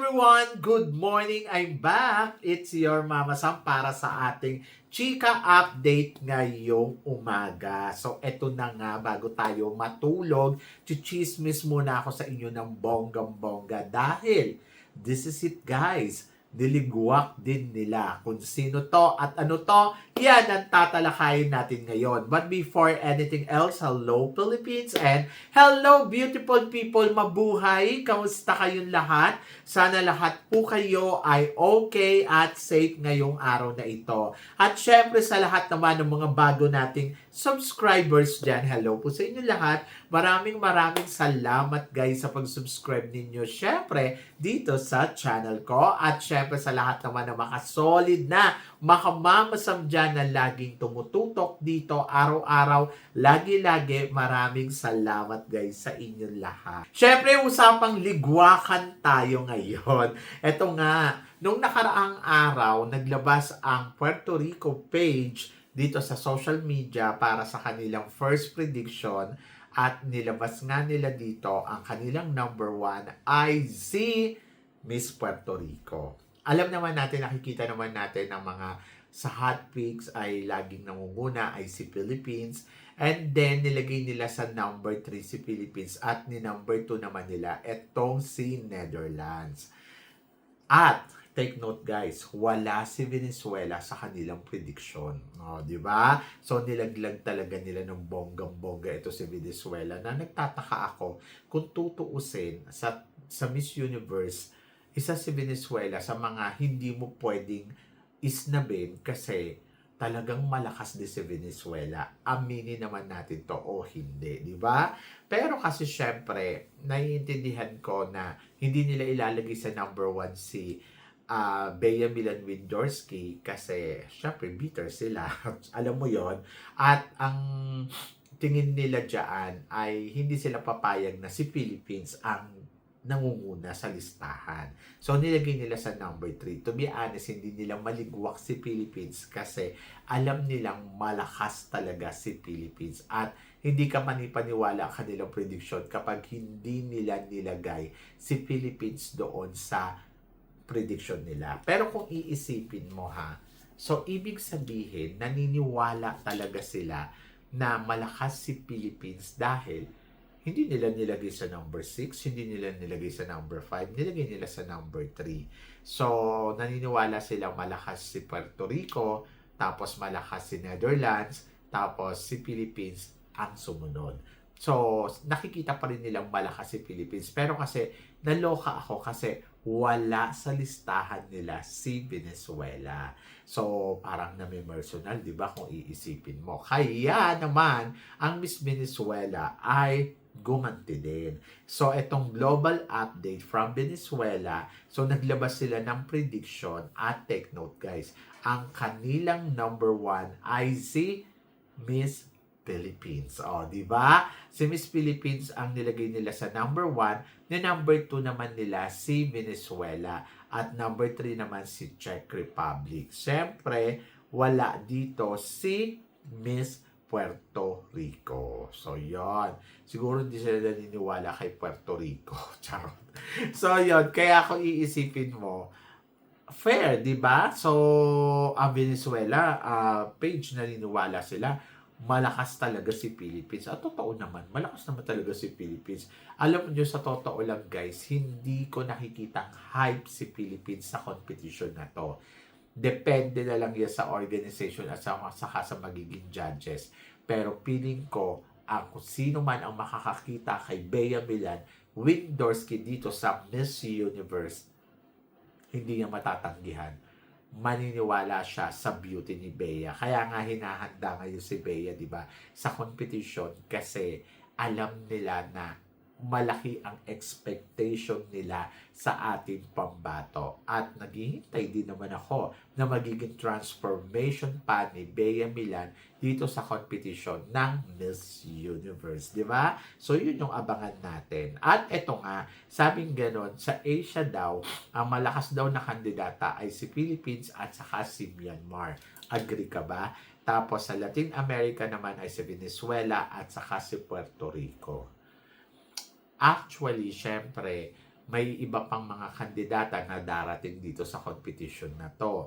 everyone! Good morning! I'm back! It's your Mama Sam para sa ating chika update ngayong umaga. So, eto na nga, bago tayo matulog, chichismis muna ako sa inyo ng bonggang-bongga dahil this is it, guys. Niligwak din nila kung sino to at ano to. Yan ang tatalakayin natin ngayon. But before anything else, hello Philippines and hello beautiful people. Mabuhay! Kamusta kayong lahat? Sana lahat po kayo ay okay at safe ngayong araw na ito. At syempre sa lahat naman ng mga bago nating subscribers dyan, hello po sa inyo lahat. Maraming salamat guys sa pag-subscribe ninyo. Syempre dito sa channel ko at syempre sa lahat naman na makasolid na makamamasam dyan na laging tumututok dito araw-araw. Lagi-lagi maraming salamat guys sa inyong lahat. Syempre usapang ligwakan tayo ngayon. Ito nga, nung nakaraang araw, naglabas ang Puerto Rico page dito sa social media para sa kanilang first prediction at nilabas nga nila dito ang kanilang number 1 ay si Miss Puerto Rico. Alam naman natin, nakikita naman natin ng mga sa hot picks ay laging nangunguna ay si Philippines. And then, nilagay nila sa number 3 si Philippines at ni number 2 naman nila etong si Netherlands. At, take note guys, wala si Venezuela sa kanilang prediction. O, di ba? So, nilaglag talaga nila ng bonggang-bongga ito si Venezuela na nagtataka ako kung tutuusin sa Miss Universe, isa si Venezuela sa mga hindi mo pwedeng isnabin kasi talagang malakas din si Venezuela. Aminin naman natin to o hindi, di ba? Pero kasi syempre, naiintindihan ko na hindi nila ilalagay sa number 1 si Bea Milan-Windorski kasi syempre bitter sila. Alam mo yon. At ang tingin nila dyan ay hindi sila papayag na si Philippines ang nangunguna sa listahan. So, nilagay nila sa number 3. To be honest, hindi nila maligwak si Philippines kasi alam nilang malakas talaga si Philippines at hindi ka manipaniwala kanilang prediction kapag hindi nila nilagay si Philippines doon sa prediction nila. Pero kung iisipin mo ha, so ibig sabihin, naniniwala talaga sila na malakas si Philippines dahil hindi nila nilagay sa number 6, hindi nila nilagay sa number 5, nilagay nila sa number 3. So, naniniwala sila malakas si Puerto Rico, tapos malakas si Netherlands, tapos si Philippines ang sumunod. So, nakikita pa rin nilang malakas si Philippines. Pero kasi, naloka ako kasi wala sa listahan nila si Venezuela. So, parang nami-personal, di ba, kung iisipin mo. Kaya naman, ang Miss Venezuela ay gumanti din. So, itong global update from Venezuela, so naglabas sila ng prediction at take note guys, ang kanilang number 1 ay si Miss Philippines. O, di ba? Si Miss Philippines ang nilagay nila sa number 1, na number 2 naman nila si Venezuela at number 3 naman si Czech Republic. Siyempre, wala dito si Miss Puerto Rico. So, yon. Siguro hindi sila naniniwala kay Puerto Rico. Charot. So, yon. Kaya kung iisipin mo, fair, di ba? So, ang Venezuela, page naniniwala sila, malakas talaga si Philippines. At totoo naman, malakas naman talaga si Philippines. Alam niyo, sa totoo lang guys, hindi ko nakikita hype si Philippines sa competition na to. Depende na lang yan sa organization at saka sa magiging judges. Pero feeling ko, kung sino man ang makakakita kay Bea Milan-Windorski dito sa Miss Universe, hindi niya matatanggihan. Maniniwala siya sa beauty ni Bea. Kaya nga hinahanda ngayon si Bea, di ba, sa competition kasi alam nila na malaki ang expectation nila sa ating pambato. At naghihintay din naman ako na magiging transformation pa ni Bea Milan dito sa competition ng Miss Universe. Di ba? So, yun yung abangan natin. At eto nga, sabing ganon, sa Asia daw, ang malakas daw na kandidata ay si Philippines at saka si Myanmar. Agree ka ba? Tapos sa Latin America naman ay si Venezuela at saka si Puerto Rico. Actually, syempre, may iba pang mga kandidata na darating dito sa competition na to.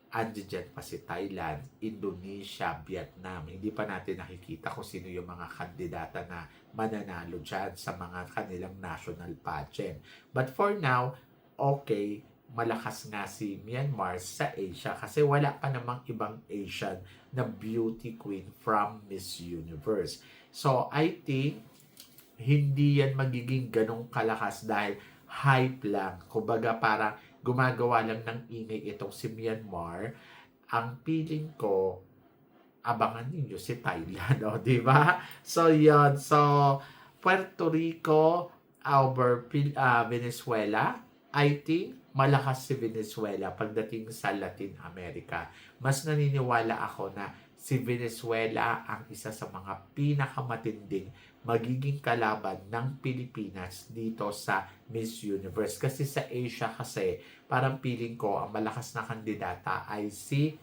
Andiyan pa si Thailand, Indonesia, Vietnam. Hindi pa natin nakikita kung sino yung mga kandidata na mananalo dyan sa mga kanilang national pageant. But for now, okay, malakas nga si Myanmar sa Asia kasi wala pa namang ibang Asian na beauty queen from Miss Universe. So, I think hindi yan magiging ganong kalakas dahil hype lang. Kumbaga parang gumagawa lang ng ingay itong si Myanmar. Ang feeling ko, abangan ninyo si Thailand, o, di ba? So, yon. So, Puerto Rico over Venezuela, I think malakas si Venezuela pagdating sa Latin America. Mas naniniwala ako na si Venezuela ang isa sa mga pinakamatinding magiging kalaban ng Pilipinas dito sa Miss Universe. Kasi sa Asia kasi, parang feeling ko ang malakas na kandidata ay si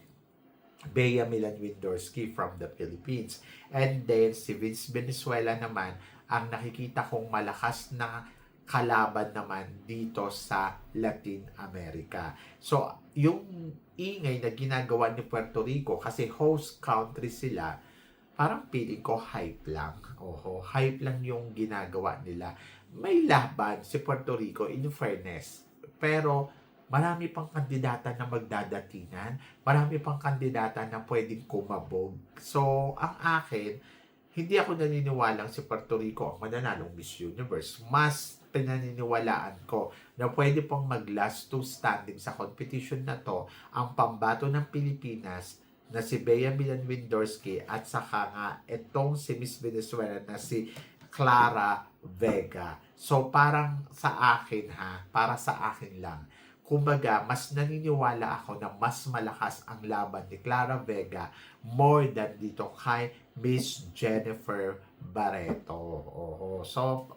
Bea Milan-Windorski from the Philippines. And then si Venezuela naman, ang nakikita kong malakas na kalaban naman dito sa Latin America. So, yung ingay na ginagawa ni Puerto Rico kasi host country sila, parang feeling ko hype lang. Oho, hype lang yung ginagawa nila. May laban si Puerto Rico in fairness. Pero marami pang kandidata na magdadatingan. Marami pang kandidata na pwedeng kumabog. So, ang akin, hindi ako naniniwalang si Puerto Rico ang mananalong Miss Universe. Mas pinaniniwalaan ko na pwede pong mag-last two standing sa competition na to ang pambato ng Pilipinas na si Bea Milan-Windorski at saka nga itong si Miss Venezuela na si Clara Vega. So parang sa akin para sa akin lang. Kumbaga, mas naniniwala ako na mas malakas ang laban ni Clara Vega more than dito kay Miss Jennifer Barreto. So,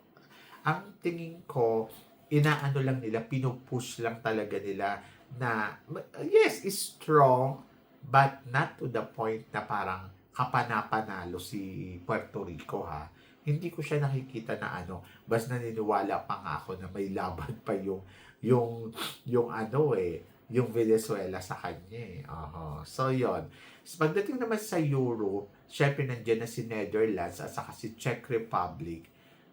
ang tingin ko, inaano lang nila, pinupush lang talaga nila na, yes, is strong, but not to the point na parang kapanapanalo si Puerto Rico, Hindi ko siya nakikita na basta naniniwala pa nga ako na may laban pa yung Venezuela sa kanya. So, yon. Pagdating naman sa Europe, syempre nandiyan na si Netherlands at saka si Czech Republic.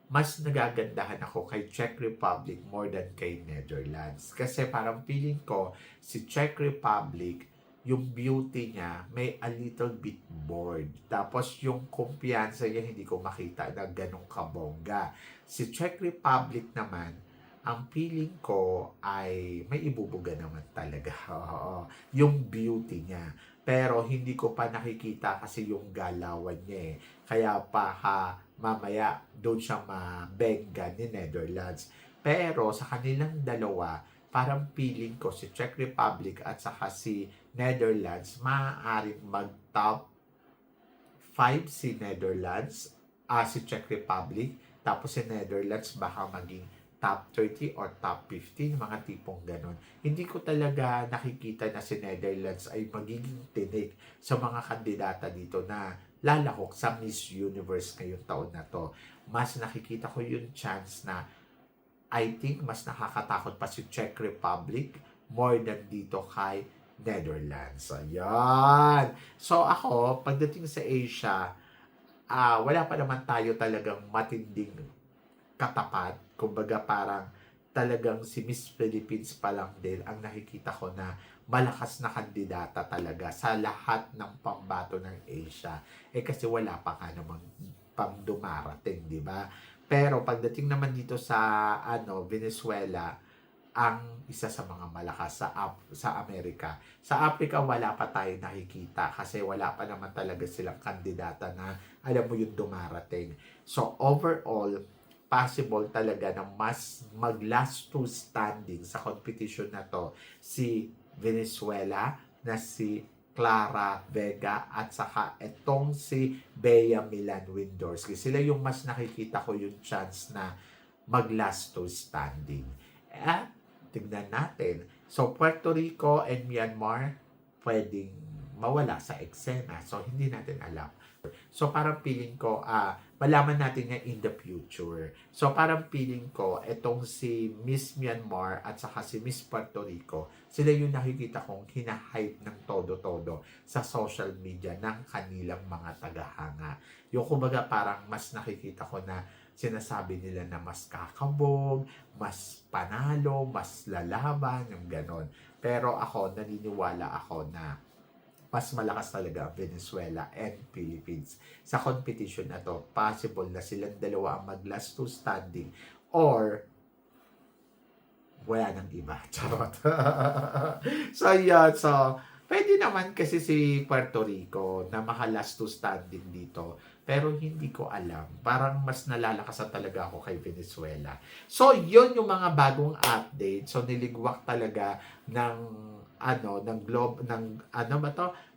Mas nagagandahan ako kay Czech Republic more than kay Netherlands. Kasi parang feeling ko, si Czech Republic, yung beauty niya, may a little bit bored. Tapos yung kumpiyansa niya, hindi ko makita na ganong kabongga. Si Czech Republic naman, ang feeling ko ay may ibubuga naman talaga. Yung beauty niya. Pero hindi ko pa nakikita kasi yung galawan niya Kaya pa mamaya doon siya mabenga ni Netherlands. Pero sa kanilang dalawa, parang feeling ko si Czech Republic at saka si Netherlands maaaring mag-top 5 si Netherlands, si Czech Republic, tapos si Netherlands baka maging top 30 or top 15, mga tipong ganun. Hindi ko talaga nakikita na si Netherlands ay magiging tinik sa mga kandidata dito na lalahok sa Miss Universe ngayong taon na to. Mas nakikita ko yung chance na I think mas nakakatakot pa si Czech Republic more than dito kay Netherlands. Ayan. So ako, pagdating sa Asia, wala pa naman tayo talagang matinding katapat. Kumbaga parang talagang si Miss Philippines pa lang din ang nakikita ko na malakas na kandidata talaga sa lahat ng pambato ng Asia. Kasi wala pa ka namang pang dumarating, di ba? Pero pagdating naman dito sa Venezuela, ang isa sa mga malakas sa Amerika. Sa Africa, wala pa tayo nakikita kasi wala pa naman talaga silang kandidata na alam mo yung dumarating. So overall, possible talaga na mas mag-last two standing sa competition na to si Venezuela na si Clara Vega at saka etong si Bea Milan-Windorski. Sila yung mas nakikita ko yung chance na mag-last two standing. At tignan natin. So Puerto Rico and Myanmar pwedeng mawala sa eksena. So hindi natin alam. So parang feeling ko malaman natin nga in the future. So parang feeling ko, etong si Miss Myanmar at saka si Miss Puerto Rico, sila yung nakikita kong hinahype ng todo-todo sa social media ng kanilang mga tagahanga. Yung kumbaga parang mas nakikita ko na sinasabi nila na mas kakabog, mas panalo, mas lalaban, yung ganon. Pero ako, naniniwala ako na mas malakas talaga ang Venezuela and Philippines. Sa competition na to, possible na silang dalawa ang mag-last two standing or wala nang iba. Charot. So, yun. So, pwede naman kasi si Puerto Rico na maka-last two standing dito. Pero hindi ko alam. Parang mas nalalakasan talaga ako kay Venezuela. So, yun yung mga bagong update. So, niligwak talaga ng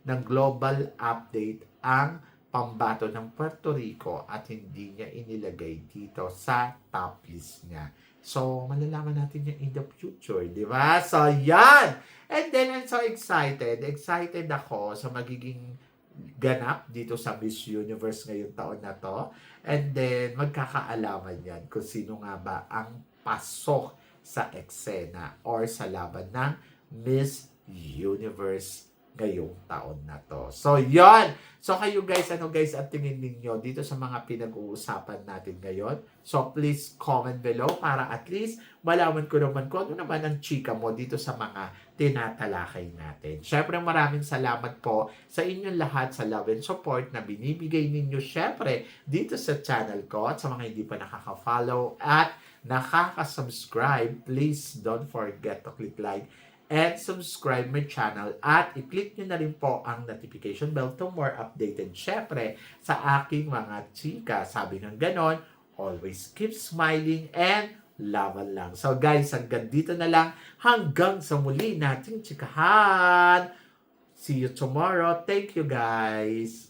ng global update ang pambato ng Puerto Rico at hindi niya inilagay dito sa top list niya. So, malalaman natin yan in the future, di ba? So, yan! And then, I'm so excited. Excited ako sa magiging ganap dito sa Miss Universe ngayong taon na to. And then, magkakaalaman yan kung sino nga ba ang pasok sa eksena or sa laban ng Miss Universe ngayong taon na to. So, yon. So, kayo guys, ang tingin ninyo dito sa mga pinag-uusapan natin ngayon? So, please comment below para at least malaman ko naman kung ano naman ang chika mo dito sa mga tinatalakay natin. Syempre, maraming salamat po sa inyong lahat sa love and support na binibigay ninyo syempre dito sa channel ko at sa mga hindi pa nakaka-follow at nakaka-subscribe. Please don't forget to click like and subscribe my channel at i-click nyo na rin po ang notification bell to more updated. Syempre, sa aking mga chika, sabi ng ganon, always keep smiling and laban lang. So guys, hanggang dito na lang. Hanggang sa muli nating chikahan. See you tomorrow. Thank you guys.